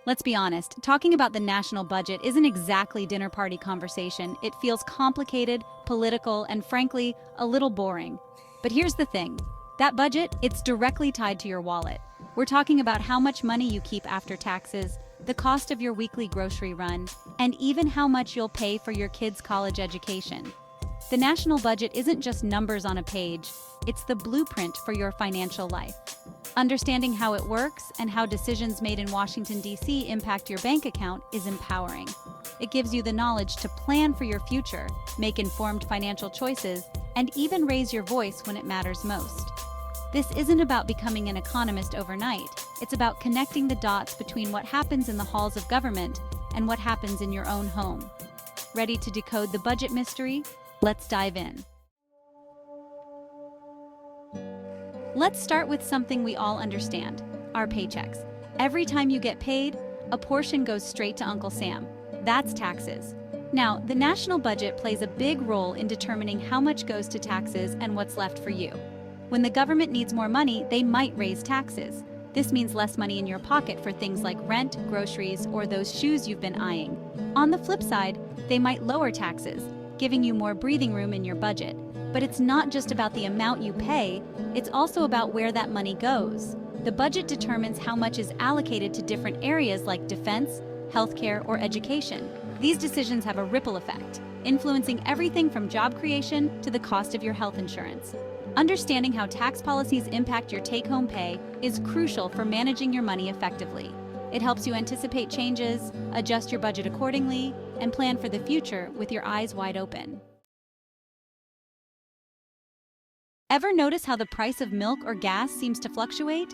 Let's be honest, talking about the national budget isn't exactly dinner party conversation. It feels complicated, political, and frankly, a little boring. But here's the thing. That budget, it's directly tied to your wallet. We're talking about how much money you keep after taxes, the cost of your weekly grocery run, and even how much you'll pay for your kids' college education. The national budget isn't just numbers on a page, it's the blueprint for your financial life. Understanding how it works and how decisions made in Washington, D.C. impact your bank account is empowering. It gives you the knowledge to plan for your future, make informed financial choices, and even raise your voice when it matters most. This isn't about becoming an economist overnight. It's about connecting the dots between what happens in the halls of government and what happens in your own home. Ready to decode the budget mystery? Let's dive in. Let's start with something we all understand, our paychecks. Every time you get paid, a portion goes straight to Uncle Sam. That's taxes. Now, the national budget plays a big role in determining how much goes to taxes and what's left for you. When the government needs more money, they might raise taxes. This means less money in your pocket for things like rent, groceries, or those shoes you've been eyeing. On the flip side, they might lower taxes, giving you more breathing room in your budget. But it's not just about the amount you pay, it's also about where that money goes. The budget determines how much is allocated to different areas like defense, healthcare, or education. These decisions have a ripple effect, influencing everything from job creation to the cost of your health insurance. Understanding how tax policies impact your take-home pay is crucial for managing your money effectively. It helps you anticipate changes, adjust your budget accordingly, and plan for the future with your eyes wide open. Ever notice how the price of milk or gas seems to fluctuate?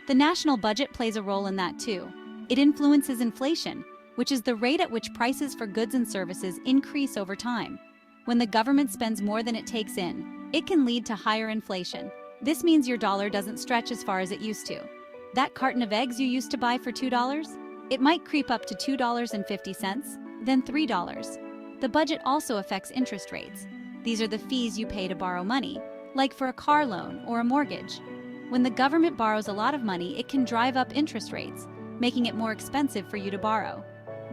The national budget plays a role in that too. It influences inflation, which is the rate at which prices for goods and services increase over time. When the government spends more than it takes in, it can lead to higher inflation. This means your dollar doesn't stretch as far as it used to. That carton of eggs you used to buy for $2, it might creep up to $2.50, then $3. The budget also affects interest rates. These are the fees you pay to borrow money, like for a car loan or a mortgage. When the government borrows a lot of money, it can drive up interest rates, making it more expensive for you to borrow.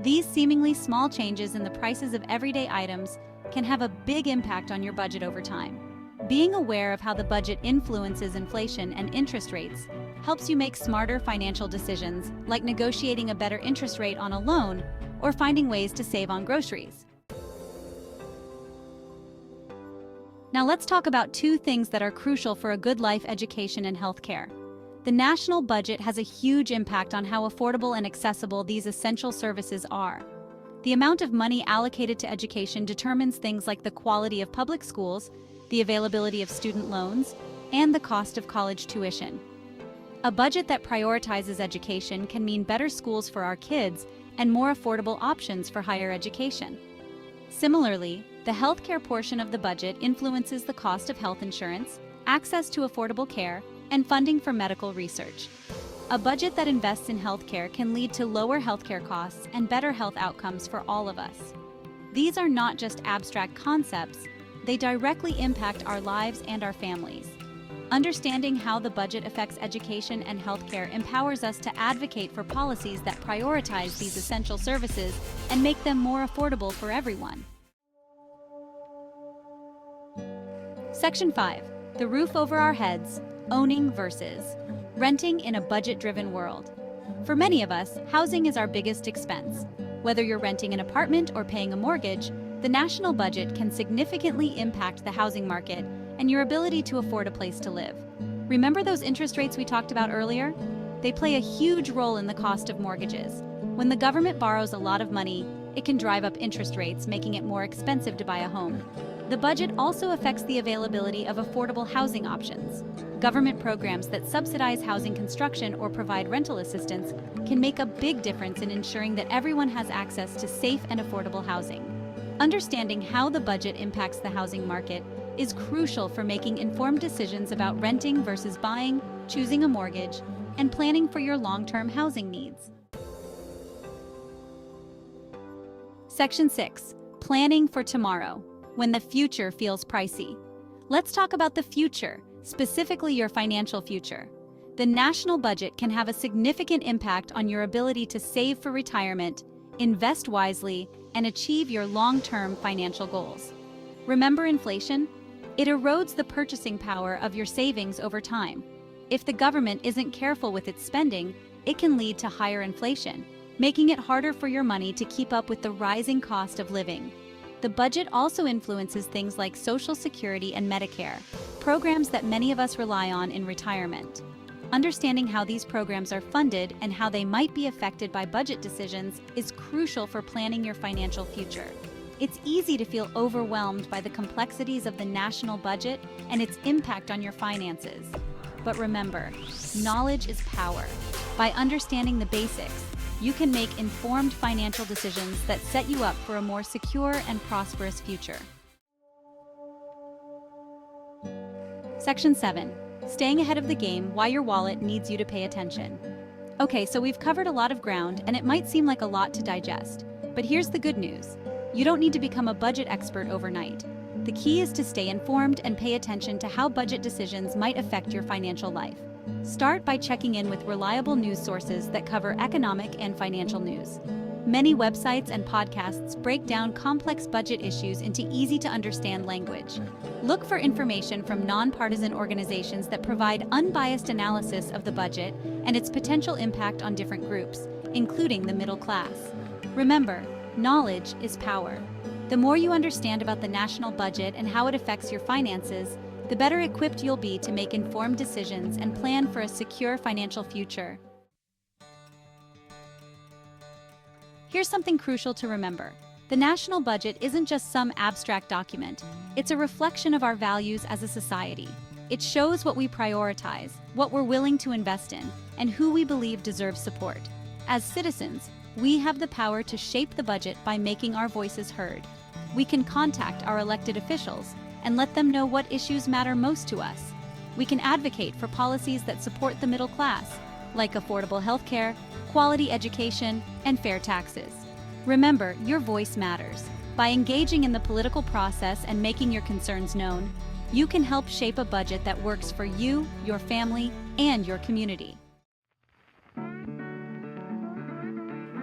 These seemingly small changes in the prices of everyday items can have a big impact on your budget over time. Being aware of how the budget influences inflation and interest rates helps you make smarter financial decisions, like negotiating a better interest rate on a loan or finding ways to save on groceries. Now let's talk about two things that are crucial for a good life: education and healthcare. The national budget has a huge impact on how affordable and accessible these essential services are. The amount of money allocated to education determines things like the quality of public schools, the availability of student loans, and the cost of college tuition. A budget that prioritizes education can mean better schools for our kids and more affordable options for higher education. Similarly, the healthcare portion of the budget influences the cost of health insurance, access to affordable care, and funding for medical research. A budget that invests in healthcare can lead to lower healthcare costs and better health outcomes for all of us. These are not just abstract concepts, they directly impact our lives and our families. Understanding how the budget affects education and healthcare empowers us to advocate for policies that prioritize these essential services and make them more affordable for everyone. Section 5. The roof over our heads, owning versus renting in a budget-driven world. For many of us, housing is our biggest expense. Whether you're renting an apartment or paying a mortgage, the national budget can significantly impact the housing market and your ability to afford a place to live. Remember those interest rates we talked about earlier? They play a huge role in the cost of mortgages. When the government borrows a lot of money, it can drive up interest rates, making it more expensive to buy a home. The budget also affects the availability of affordable housing options. Government programs that subsidize housing construction or provide rental assistance can make a big difference in ensuring that everyone has access to safe and affordable housing. Understanding how the budget impacts the housing market is crucial for making informed decisions about renting versus buying, choosing a mortgage, and planning for your long-term housing needs. Section 6. Planning for tomorrow, when the future feels pricey. Let's talk about the future, specifically your financial future. The national budget can have a significant impact on your ability to save for retirement, invest wisely, and achieve your long-term financial goals. Remember inflation? It erodes the purchasing power of your savings over time. If the government isn't careful with its spending, it can lead to higher inflation, making it harder for your money to keep up with the rising cost of living. The budget also influences things like Social Security and Medicare, programs that many of us rely on in retirement. Understanding how these programs are funded and how they might be affected by budget decisions is crucial for planning your financial future. It's easy to feel overwhelmed by the complexities of the national budget and its impact on your finances. But remember, knowledge is power. By understanding the basics, you can make informed financial decisions that set you up for a more secure and prosperous future. Section 7. Staying ahead of the game, why your wallet needs you to pay attention. Okay, so we've covered a lot of ground, and it might seem like a lot to digest. But here's the good news. You don't need to become a budget expert overnight. The key is to stay informed and pay attention to how budget decisions might affect your financial life. Start by checking in with reliable news sources that cover economic and financial news. Many websites and podcasts break down complex budget issues into easy-to-understand language. Look for information from nonpartisan organizations that provide unbiased analysis of the budget and its potential impact on different groups, including the middle class. Remember, knowledge is power. The more you understand about the national budget and how it affects your finances, the better equipped you'll be to make informed decisions and plan for a secure financial future. Here's something crucial to remember. The national budget isn't just some abstract document. It's a reflection of our values as a society. It shows what we prioritize, what we're willing to invest in, and who we believe deserves support. As citizens, we have the power to shape the budget by making our voices heard. We can contact our elected officials and let them know what issues matter most to us. We can advocate for policies that support the middle class, like affordable healthcare, quality education, and fair taxes. Remember, your voice matters. By engaging in the political process and making your concerns known, you can help shape a budget that works for you, your family, and your community.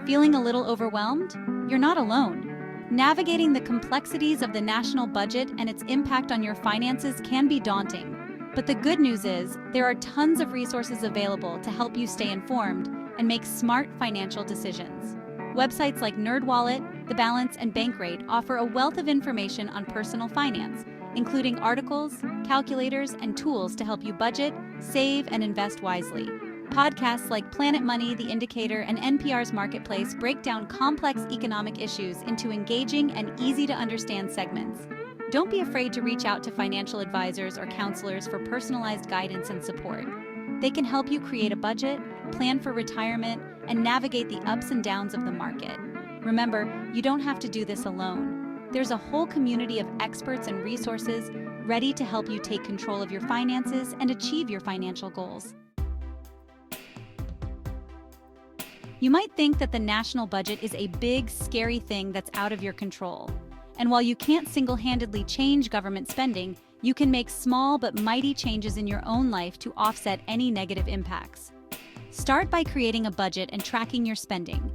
Feeling a little overwhelmed? You're not alone. Navigating the complexities of the national budget and its impact on your finances can be daunting. But the good news is, there are tons of resources available to help you stay informed and make smart financial decisions. Websites like NerdWallet, The Balance, and Bankrate offer a wealth of information on personal finance, including articles, calculators, and tools to help you budget, save, and invest wisely. Podcasts like Planet Money, The Indicator, and NPR's Marketplace break down complex economic issues into engaging and easy-to-understand segments. Don't be afraid to reach out to financial advisors or counselors for personalized guidance and support. They can help you create a budget, plan for retirement, and navigate the ups and downs of the market. Remember, you don't have to do this alone. There's a whole community of experts and resources ready to help you take control of your finances and achieve your financial goals. You might think that the national budget is a big, scary thing that's out of your control. And while you can't single-handedly change government spending, you can make small but mighty changes in your own life to offset any negative impacts. Start by creating a budget and tracking your spending.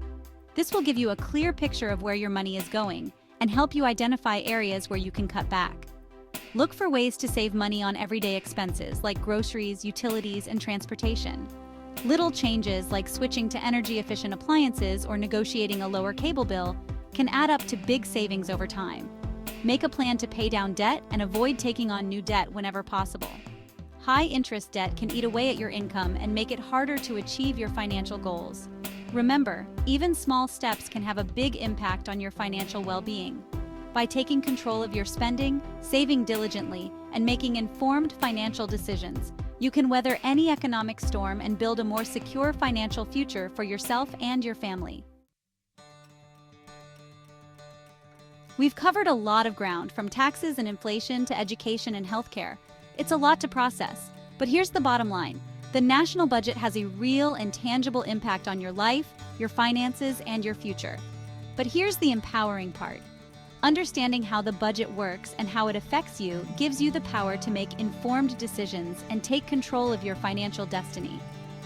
This will give you a clear picture of where your money is going and help you identify areas where you can cut back. Look for ways to save money on everyday expenses like groceries, utilities, and transportation. Little changes like switching to energy-efficient appliances or negotiating a lower cable bill can add up to big savings over time. Make a plan to pay down debt and avoid taking on new debt whenever possible. High-interest debt can eat away at your income and make it harder to achieve your financial goals. Remember, even small steps can have a big impact on your financial well-being. By taking control of your spending, saving diligently, and making informed financial decisions, you can weather any economic storm and build a more secure financial future for yourself and your family. We've covered a lot of ground, from taxes and inflation to education and healthcare. It's a lot to process, but here's the bottom line. The national budget has a real and tangible impact on your life, your finances, and your future. But here's the empowering part. Understanding how the budget works and how it affects you gives you the power to make informed decisions and take control of your financial destiny.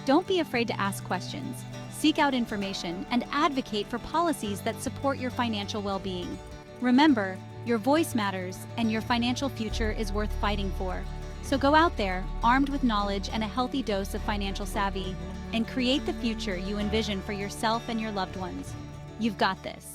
Don't be afraid to ask questions, seek out information, and advocate for policies that support your financial well-being. Remember, your voice matters, and your financial future is worth fighting for. So go out there, armed with knowledge and a healthy dose of financial savvy, and create the future you envision for yourself and your loved ones. You've got this.